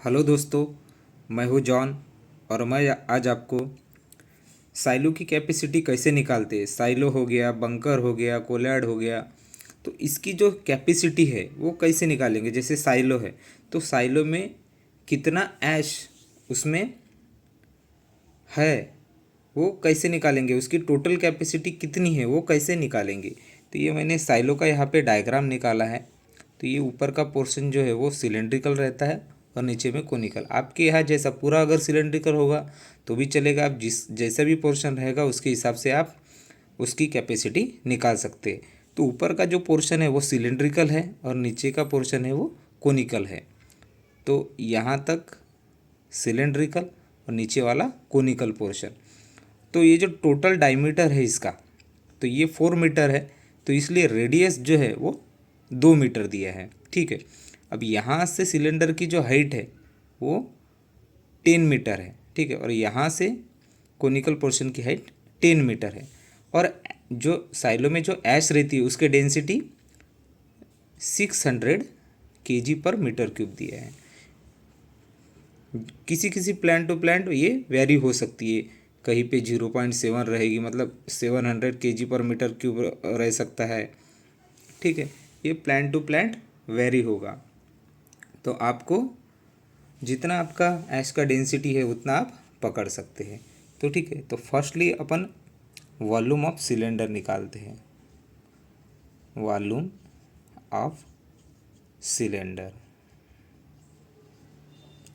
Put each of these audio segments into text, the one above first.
Hello दोस्तों, मैं हूँ जॉन और मैं आज आपको साइलो की कैपेसिटी कैसे निकालते हैं। साइलो हो गया, बंकर हो गया, कोलैड हो गया, तो इसकी जो कैपेसिटी है वो कैसे निकालेंगे। जैसे साइलो है तो साइलो में कितना ऐश उसमें है वो कैसे निकालेंगे, उसकी टोटल कैपेसिटी कितनी है वो कैसे निकालेंगे। तो ये मैंने साइलो का यहाँ पे डायग्राम निकाला है। तो ये ऊपर का पोर्शन जो है वो सिलेंड्रिकल रहता है और नीचे में कोनिकल। आपके यहाँ जैसा पूरा अगर सिलेंड्रिकल होगा तो भी चलेगा, आप जिस जैसा भी पोर्शन रहेगा उसके हिसाब से आप उसकी कैपेसिटी निकाल सकते हैं। तो ऊपर का जो पोर्शन है वो सिलेंड्रिकल है और नीचे का पोर्शन है वो कोनिकल है। तो यहाँ तक सिलेंड्रिकल और नीचे वाला कोनिकल पोर्शन। तो ये जो टोटल डायमीटर है इसका, तो ये 4 मीटर है, तो इसलिए रेडियस जो है वो 2 मीटर दिया है। ठीक है, अब यहाँ से सिलेंडर की जो हाइट है वो 10 मीटर है। ठीक है, और यहाँ से कोनिकल पोर्शन की हाइट 10 मीटर है। और जो साइलो में जो ऐश रहती है उसके डेंसिटी 600 केजी पर मीटर क्यूब दिया है। किसी किसी प्लांट टू प्लांट ये वेरी हो सकती है, कहीं पे 0.7 रहेगी, मतलब 700 केजी पर मीटर क्यूब रह सकता है। ठीक है, ये प्लांट टू प्लांट वेरी होगा। तो आपको जितना आपका ऐश का डेंसिटी है उतना आप पकड़ सकते हैं। तो ठीक है, तो firstly upon volume of cylinder निकालते हैं। वॉल्यूम ऑफ सिलेंडर,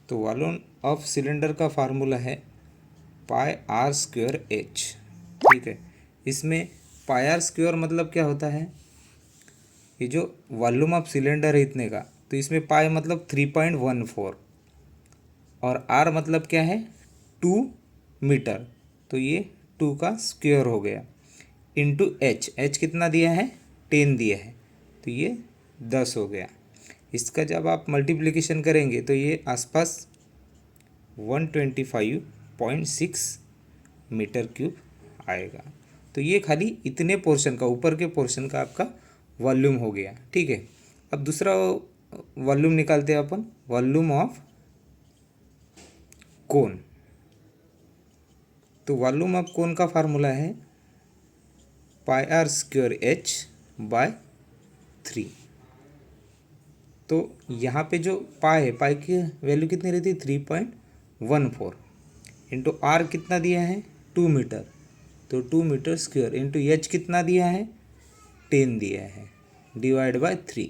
तो वॉल्यूम ऑफ सिलेंडर का फार्मूला है पाई आर स्क्वायर एच। ठीक है, इसमें पाई आर स्क्वायर मतलब क्या होता है, ये जो वॉल्यूम ऑफ सिलेंडर है इतने का, तो इसमें पाई मतलब 3.14 और आर मतलब क्या है 2 मीटर, तो ये 2 का स्क्वायर हो गया इंटू एच। एच कितना दिया है 10 दिया है, तो ये 10 हो गया। इसका जब आप मल्टीप्लिकेशन करेंगे तो ये आसपास 125.6 मीटर क्यूब आएगा। तो ये खाली इतने पोर्शन का, ऊपर के पोर्शन का आपका वॉल्यूम हो गया। ठीक है, अब दूसरा वॉल्यूम निकालते हैं अपन, वॉल्यूम ऑफ कोन। तो वॉल्यूम ऑफ कोन का फार्मूला है पाई आर स्क्वायर एच बाय 3। तो यहाँ पे जो पाई है, पाई की वैल्यू कितनी रहती है 3.14 इंटू आर कितना दिया है 2 मीटर, तो 2 मीटर स्क्वायर इंटू एच कितना दिया है 10 दिया है, डिवाइड बाय 3।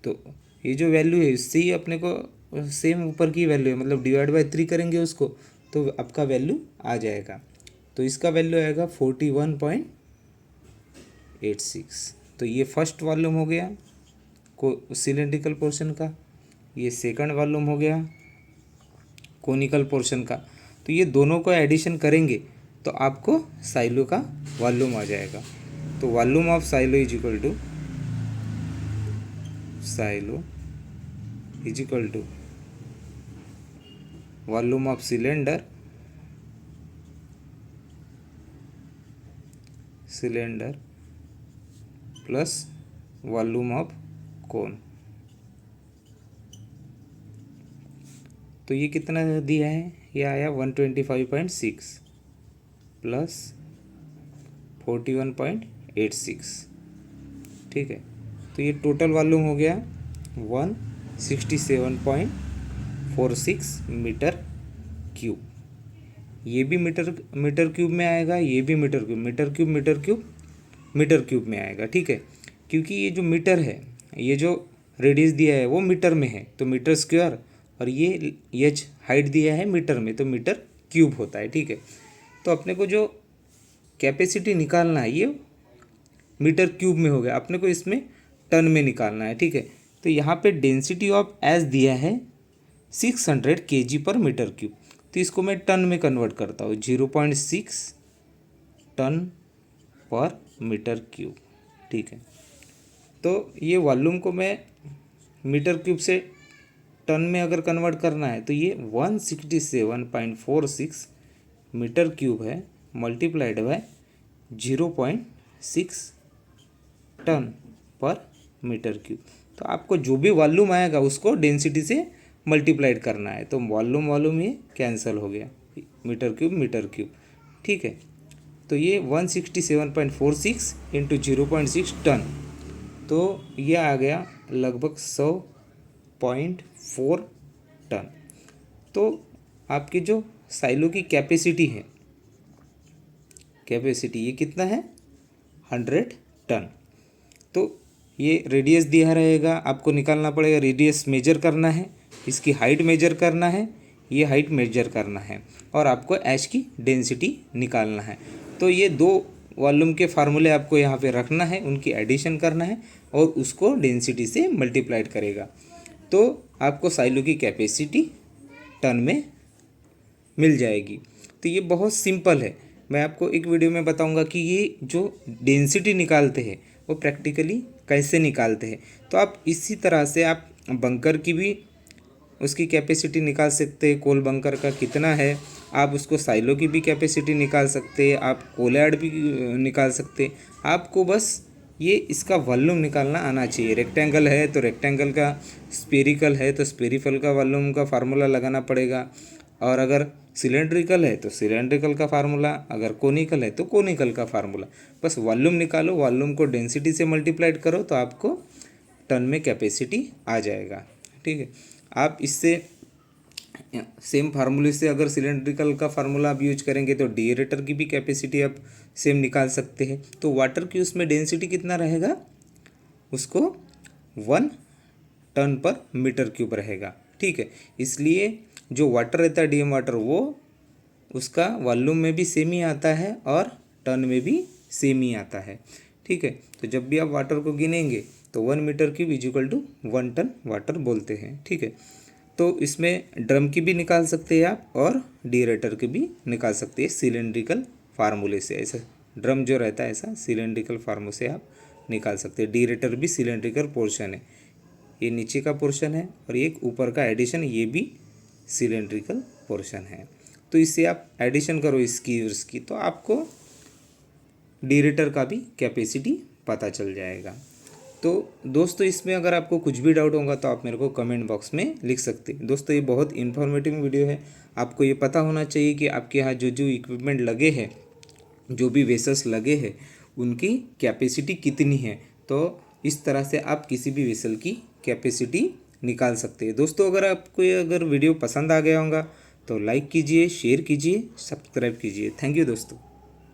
तो ये जो वैल्यू है इससे ही अपने को सेम ऊपर की वैल्यू है, मतलब डिवाइड बाय 3 करेंगे उसको तो आपका वैल्यू आ जाएगा। तो इसका वैल्यू आएगा 41.86। तो ये फर्स्ट वॉल्यूम हो गया को सिलेंड्रिकल पोर्शन का, ये सेकंड वॉल्यूम हो गया कोनिकल पोर्शन का। तो ये दोनों को एडिशन करेंगे तो आपको साइलो का वॉल्यूम आ जाएगा। तो volume of silo is equal to volume of cylinder plus volume of cone. तो ये कितना दिया है, ये आया 125.6 प्लस 41.86। ठीक है, तो ये टोटल वॉल्यूम हो गया 167.46 मीटर क्यूब। ये भी मीटर क्यूब में आएगा, ये भी मीटर क्यूब में आएगा। ठीक है, क्योंकि ये जो मीटर है, ये जो रेडियस दिया है वो मीटर में है तो मीटर स्क्वायर, और ये एच हाइट दिया है मीटर में तो मीटर क्यूब होता है। ठीक है, तो अपने को जो कैपेसिटी निकालना है ये मीटर क्यूब में हो गया, अपने को इसमें टन में निकालना है। ठीक है, तो यहाँ पे डेंसिटी ऑफ एस दिया है 600 केजी पर मीटर क्यूब, तो इसको मैं टन में कन्वर्ट करता हूँ 0.6 टन पर मीटर क्यूब। ठीक है, तो ये वॉल्यूम को मैं मीटर क्यूब से टन में अगर कन्वर्ट करना है तो ये 167.46 मीटर क्यूब है मल्टीप्लाइड बाय 0.6 टन पर मीटर क्यूब। तो आपको जो भी वॉल्यूम आएगा उसको डेंसिटी से मल्टीप्लाइड करना है। तो वॉल्यूम ये कैंसिल हो गया, मीटर क्यूब। ठीक है, तो ये 167.46 इंटू 0.6 टन, तो ये आ गया लगभग 100.4 टन। तो आपकी जो साइलो की कैपेसिटी है, ये कितना है 100 टन। तो ये रेडियस दिया रहेगा, आपको निकालना पड़ेगा, रेडियस मेजर करना है, इसकी हाइट मेजर करना है, ये हाइट मेजर करना है, और आपको ऐश की डेंसिटी निकालना है। तो ये दो वॉल्यूम के फार्मूले आपको यहाँ पे रखना है, उनकी एडिशन करना है और उसको डेंसिटी से मल्टीप्लाइड करेगा, तो आपको साइलो की कैपेसिटी टन में मिल जाएगी। तो ये बहुत सिंपल है। मैं आपको एक वीडियो में बताऊंगा कि ये जो डेंसिटी निकालते हैं वो प्रैक्टिकली कैसे निकालते हैं। तो आप इसी तरह से आप बंकर की भी उसकी कैपेसिटी निकाल सकते हैं, कोल बंकर का कितना है, आप उसको साइलो की भी कैपेसिटी निकाल सकते हैं, आप कोलैड भी निकाल सकते हैं। आपको बस ये इसका वॉल्यूम निकालना आना चाहिए। रेक्टेंगल है तो रेक्टेंगल का, स्फेरिकल है तो स्फेरिकल का वॉल्यूम का फार्मूला लगाना पड़ेगा, और अगर सिलेंड्रिकल है तो सिलेंड्रिकल का फार्मूला, अगर कोनिकल है तो कोनिकल का फार्मूला। बस वॉल्यूम निकालो, वॉल्यूम को डेंसिटी से मल्टीप्लाइड करो तो आपको टन में कैपेसिटी आ जाएगा। ठीक है, आप इससे सेम फार्मूले से अगर सिलेंड्रिकल का फार्मूला आप यूज करेंगे तो डिएरेटर की भी कैपेसिटी आप सेम निकाल सकते हैं। तो वाटर की उसमें डेंसिटी कितना रहेगा, उसको 1 टन पर मीटर क्यूब रहेगा। ठीक है, इसलिए जो वाटर रहता है डीएम वाटर, वो उसका वॉल्यूम में भी सेम ही आता है और टन में भी सेम ही आता है। ठीक है, तो जब भी आप वाटर को गिनेंगे तो 1 metre cube equal to 1 ton water बोलते हैं। ठीक है, तो इसमें ड्रम की भी निकाल सकते हैं आप और डिएरेटर की भी निकाल सकते हैं सिलेंड्रिकल फार्मूले से। ऐसा ड्रम जो रहता है ऐसा सिलेंड्रिकल फार्मूले से आप निकाल सकते हैं। डिएरेटर भी सिलेंड्रिकल पोर्शन है, ये नीचे का पोर्शन है और एक ऊपर का एडिशन, ये भी सिलेंड्रिकल पोर्शन है। तो इससे आप एडिशन करो इसकी और इसकी, तो आपको डिएरेटर का भी कैपेसिटी पता चल जाएगा। तो दोस्तों इसमें अगर आपको कुछ भी डाउट होगा तो आप मेरे को कमेंट बॉक्स में लिख सकते हैं। दोस्तों ये बहुत इन्फॉर्मेटिव वीडियो है। आपको ये पता होना चाहिए कि आपके यहाँ जो जो इक्विपमेंट लगे हैं, जो भी वेसल्स लगे हैं, उनकी कैपेसिटी कितनी है। तो इस तरह से आप किसी भी वेसल की कैपेसिटी निकाल सकते हैं। दोस्तों अगर वीडियो पसंद आ गया होगा तो लाइक कीजिए, शेयर कीजिए, सब्सक्राइब कीजिए। थैंक यू दोस्तों।